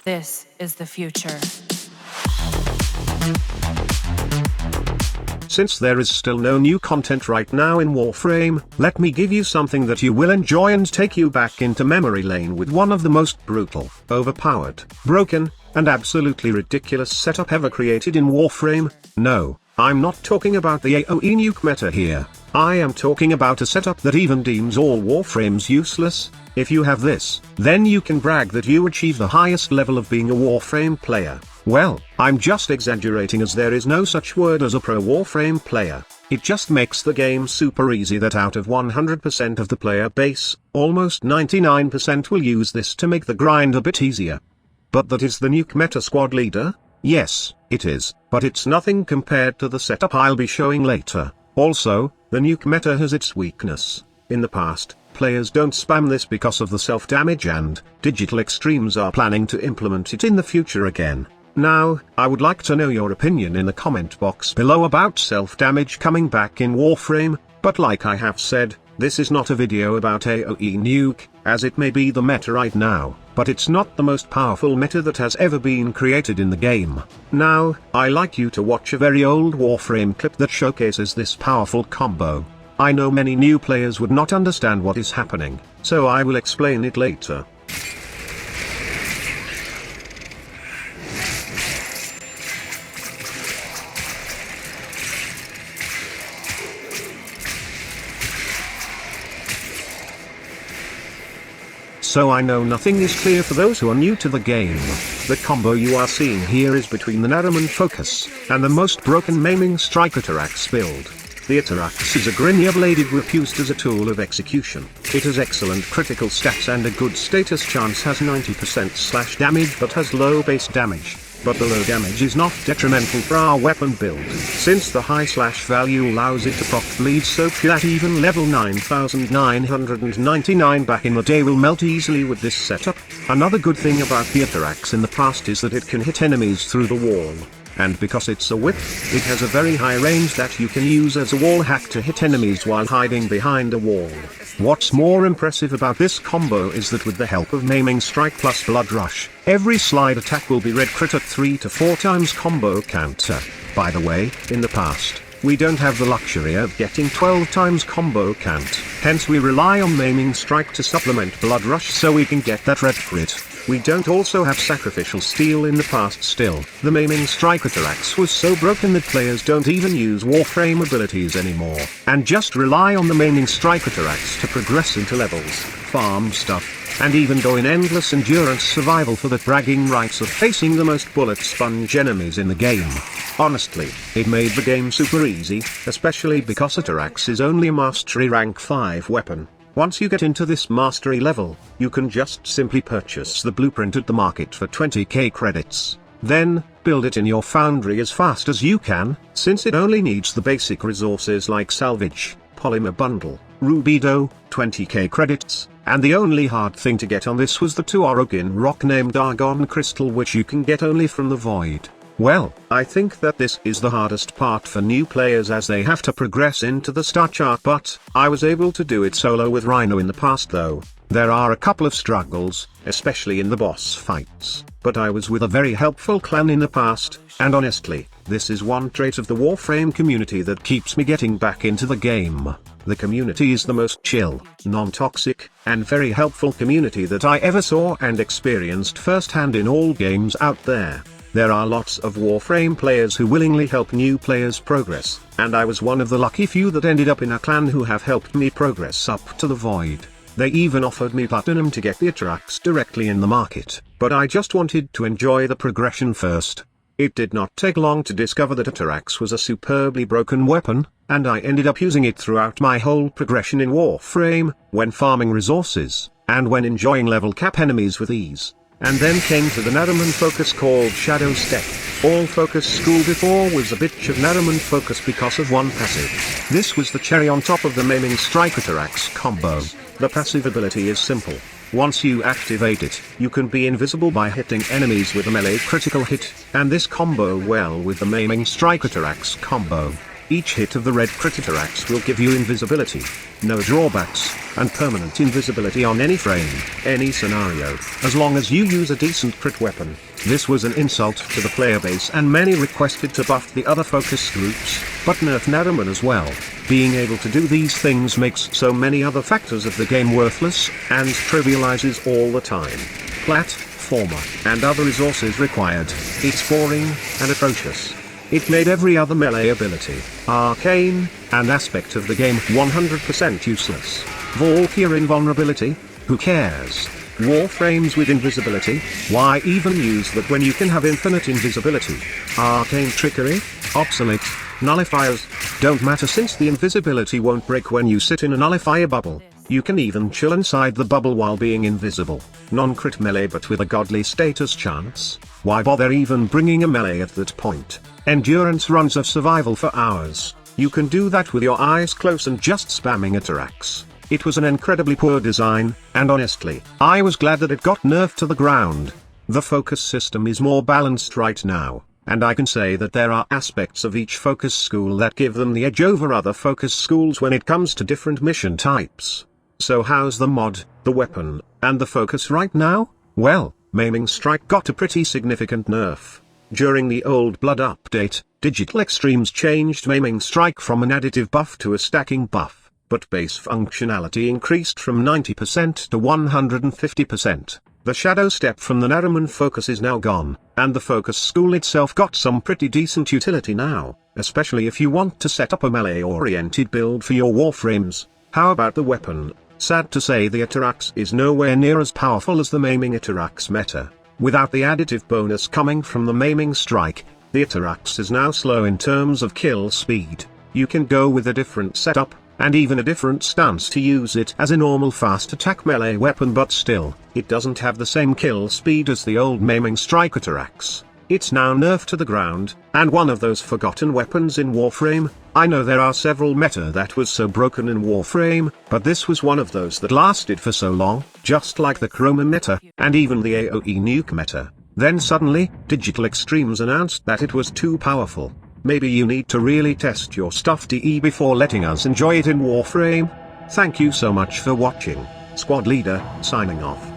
This is the future. Since there is still no new content right now in Warframe, let me give you something that you will enjoy and take you back into memory lane with one of the most brutal, overpowered, broken, and absolutely ridiculous setup ever created in Warframe. No, I'm not talking about the AoE nuke meta here. I am talking about a setup that even deems all Warframes useless. If you have this, then you can brag that you achieve the highest level of being a Warframe player. Well, I'm just exaggerating, as there is no such word as a pro Warframe player. It just makes the game super easy that out of 100% of the player base, almost 99% will use this to make the grind a bit easier. But that is the nuke meta squad leader? Yes, it is, but it's nothing compared to the setup I'll be showing later. Also, the nuke meta has its weakness. In the past, players don't spam this because of the self-damage, and Digital Extremes are planning to implement it in the future again. Now, I would like to know your opinion in the comment box below about self-damage coming back in Warframe, but like I have said, this is not a video about AoE nuke, as it may be the meta right now, but it's not the most powerful meta that has ever been created in the game. Now, I like you to watch a very old Warframe clip that showcases this powerful combo. I know many new players would not understand what is happening, so I will explain it later. So I know nothing is clear for those who are new to the game. The combo you are seeing here is between the Naramon focus and the most broken Maiming strike Atterax build. The Atterax is a Grineer bladed whip used as a tool of execution. It has excellent critical stats and a good status chance, has 90% slash damage but has low base damage. But the low damage is not detrimental for our weapon build, since the high slash value allows it to proc bleed so that even level 9999 back in the day will melt easily with this setup. Another good thing about the Atterax in the past is that it can hit enemies through the wall. And because it's a whip, it has a very high range that you can use as a wall hack to hit enemies while hiding behind a wall. What's more impressive about this combo is that with the help of Maiming Strike plus Blood Rush, every slide attack will be red crit at 3 to 4 times combo counter. By the way, in the past, we don't have the luxury of getting 12 times combo count, hence we rely on Maiming Strike to supplement Blood Rush so we can get that red crit. We don't also have Sacrificial Steel in the past still. The Maiming Strike Atterax was so broken that players don't even use Warframe abilities anymore, and just rely on the Maiming Strike Atterax to progress into levels, farm stuff, and even go in endless endurance survival for the bragging rights of facing the most bullet sponge enemies in the game. Honestly, it made the game super easy, especially because Atterax is only a mastery rank 5 weapon. Once you get into this mastery level, you can just simply purchase the blueprint at the market for 20k credits. Then, build it in your foundry as fast as you can, since it only needs the basic resources like salvage, polymer bundle, rubido, 20k credits, and the only hard thing to get on this was the 2 Orogin rock named Argon Crystal, which you can get only from the Void. Well, I think that this is the hardest part for new players as they have to progress into the star chart, but I was able to do it solo with Rhino in the past though. There are a couple of struggles, especially in the boss fights, but I was with a very helpful clan in the past, and honestly, this is one trait of the Warframe community that keeps me getting back into the game. The community is the most chill, non-toxic, and very helpful community that I ever saw and experienced firsthand in all games out there. There are lots of Warframe players who willingly help new players progress, and I was one of the lucky few that ended up in a clan who have helped me progress up to the Void. They even offered me platinum to get the Atterax directly in the market, but I just wanted to enjoy the progression first. It did not take long to discover that Atterax was a superbly broken weapon, and I ended up using it throughout my whole progression in Warframe, when farming resources, and when enjoying level cap enemies with ease. And then came to the Naramon focus called Shadow Step. All focus school before was a bitch of Naramon focus because of one passive. This was the cherry on top of the Maiming Strike Atterax combo. The passive ability is simple. Once you activate it, you can be invisible by hitting enemies with a melee critical hit, and this combo well with the Maiming Strike Atterax combo. Each hit of the red crit Atterax will give you invisibility, no drawbacks, and permanent invisibility on any frame, any scenario, as long as you use a decent crit weapon. This was an insult to the player base and many requested to buff the other focus groups, but nerf Naramon as well. Being able to do these things makes so many other factors of the game worthless, and trivializes all the time. Platformer, and other resources required. It's boring, and atrocious. It made every other melee ability, arcane, and aspect of the game 100% useless. Valkyrie invulnerability? Who cares? Warframes with invisibility? Why even use that when you can have infinite invisibility? Arcane trickery? Obsolete. Nullifiers? Don't matter since the invisibility won't break when you sit in a nullifier bubble. You can even chill inside the bubble while being invisible. Non-crit melee but with a godly status chance? Why bother even bringing a melee at that point? Endurance runs of survival for hours. You can do that with your eyes closed and just spamming Atterax. It was an incredibly poor design, and honestly, I was glad that it got nerfed to the ground. The focus system is more balanced right now, and I can say that there are aspects of each focus school that give them the edge over other focus schools when it comes to different mission types. So how's the mod, the weapon, and the focus right now? Well, Maiming Strike got a pretty significant nerf. During the Old Blood update, Digital Extremes changed Maiming Strike from an additive buff to a stacking buff, but base functionality increased from 90% to 150%. The shadow step from the Naramon focus is now gone, and the focus school itself got some pretty decent utility now, especially if you want to set up a melee-oriented build for your Warframes. How about the weapon? Sad to say the Atterax is nowhere near as powerful as the Maiming Atterax meta. Without the additive bonus coming from the Maiming Strike, the Atterax is now slow in terms of kill speed. You can go with a different setup, and even a different stance to use it as a normal fast attack melee weapon, but still, it doesn't have the same kill speed as the old Maiming Strike Atterax. It's now nerfed to the ground, and one of those forgotten weapons in Warframe. I know there are several meta that was so broken in Warframe, but this was one of those that lasted for so long, just like the Chroma meta, and even the AoE nuke meta. Then suddenly, Digital Extremes announced that it was too powerful. Maybe you need to really test your stuff DE before letting us enjoy it in Warframe. Thank you so much for watching. Squad Leader, signing off.